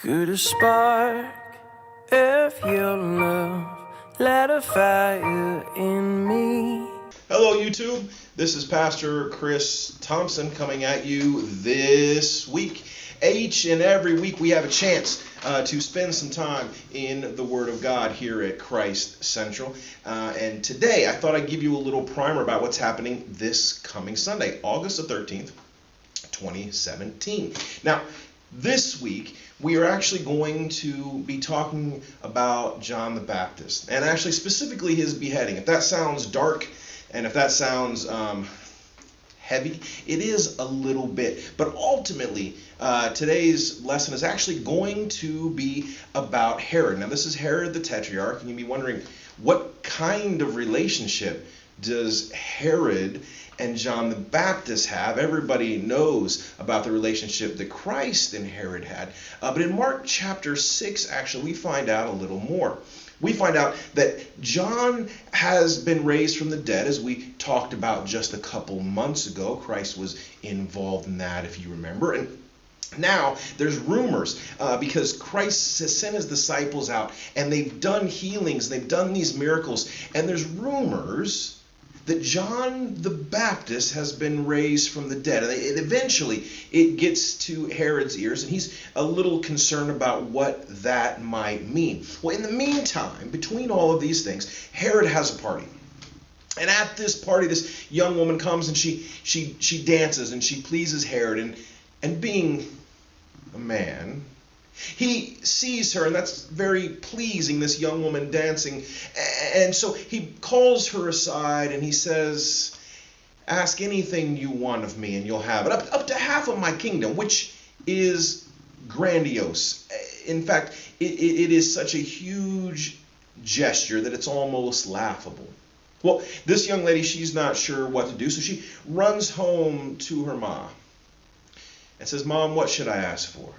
Could a spark of your love light a fire in me? Hello, YouTube. This is Pastor Chris Thompson coming at you this week. Each and every week we have a chance to spend some time in the Word of God here at Christ Central. And today I thought I'd give you a little primer about what's happening this coming Sunday, August the 13th, 2017. Now, this week, we are actually going to be talking about John the Baptist, and actually specifically his beheading. If that sounds dark, and if that sounds heavy, it is a little bit. But ultimately, today's lesson is actually going to be about Herod. Now, this is Herod the Tetrarch, and you'll be wondering, what kind of relationship does Herod and John the Baptist have? Everybody knows about the relationship that Christ and Herod had. But in Mark chapter 6, actually, we find out a little more. We find out that John has been raised from the dead, as we talked about just a couple months ago. Christ was involved in that, if you remember. And now there's rumors because Christ has sent his disciples out, and they've done healings, they've done these miracles, and there's rumors that John the Baptist has been raised from the dead. And eventually it gets to Herod's ears, and he's a little concerned about what that might mean. Well, in the meantime, between all of these things, Herod has a party. And at this party, this young woman comes and she dances and she pleases Herod. And being a man, he sees her, and that's very pleasing, this young woman dancing. And so he calls her aside and he says, "Ask anything you want of me and you'll have it. Up to half of my kingdom," which is grandiose. In fact, it is such a huge gesture that it's almost laughable. Well, this young lady, she's not sure what to do, so she runs home to her mom and says, "Mom, what should I ask for?"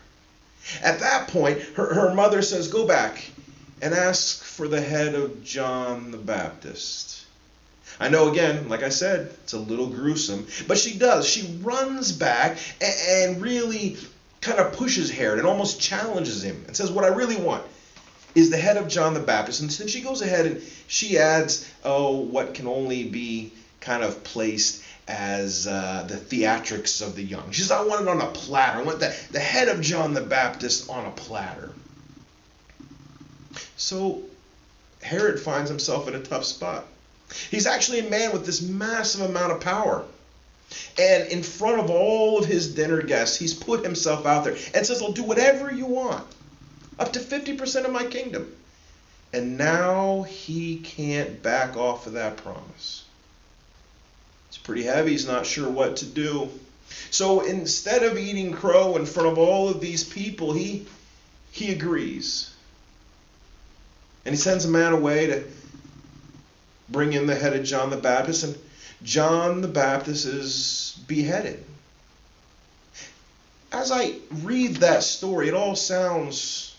At that point, her mother says, "Go back and ask for the head of John the Baptist." I know, again, like I said, it's a little gruesome, but she does. She runs back and really kind of pushes Herod and almost challenges him and says, "What I really want is the head of John the Baptist." And then she goes ahead and she adds, what can only be kind of placed as the theatrics of the young. She says, "I want it on a platter. I want the head of John the Baptist on a platter." So Herod finds himself in a tough spot. He's actually a man with this massive amount of power. And in front of all of his dinner guests, he's put himself out there and says, "I'll do whatever you want. Up to 50% of my kingdom." And now he can't back off of that promise. It's pretty heavy. He's not sure what to do. So instead of eating crow in front of all of these people, he agrees. And he sends a man away to bring in the head of John the Baptist, and John the Baptist is beheaded. As I read that story, it all sounds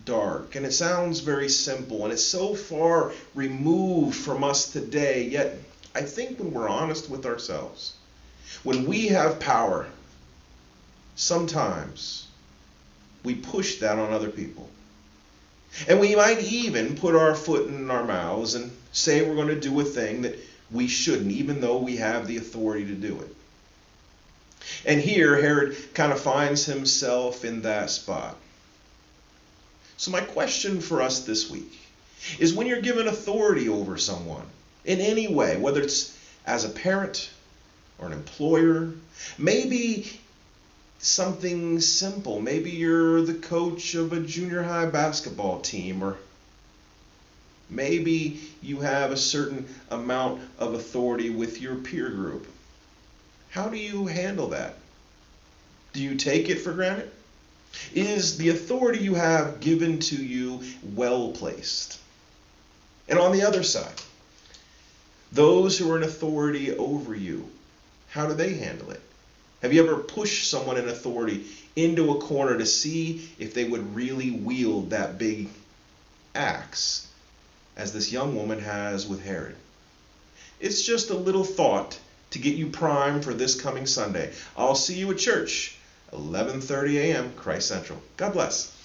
dark, and it sounds very simple, and it's so far removed from us today. Yet I think when we're honest with ourselves, when we have power, sometimes we push that on other people. And we might even put our foot in our mouths and say we're going to do a thing that we shouldn't, even though we have the authority to do it. And here, Herod kind of finds himself in that spot. So my question for us this week is, when you're given authority over someone, in any way, whether it's as a parent or an employer, maybe something simple. Maybe you're the coach of a junior high basketball team, or maybe you have a certain amount of authority with your peer group. How do you handle that? Do you take it for granted? Is the authority you have given to you well placed? And on the other side, those who are in authority over you, how do they handle it? Have you ever pushed someone in authority into a corner to see if they would really wield that big axe, as this young woman has with Herod? It's just a little thought to get you primed for this coming Sunday. I'll see you at church 11:30 a.m. Christ Central. God bless.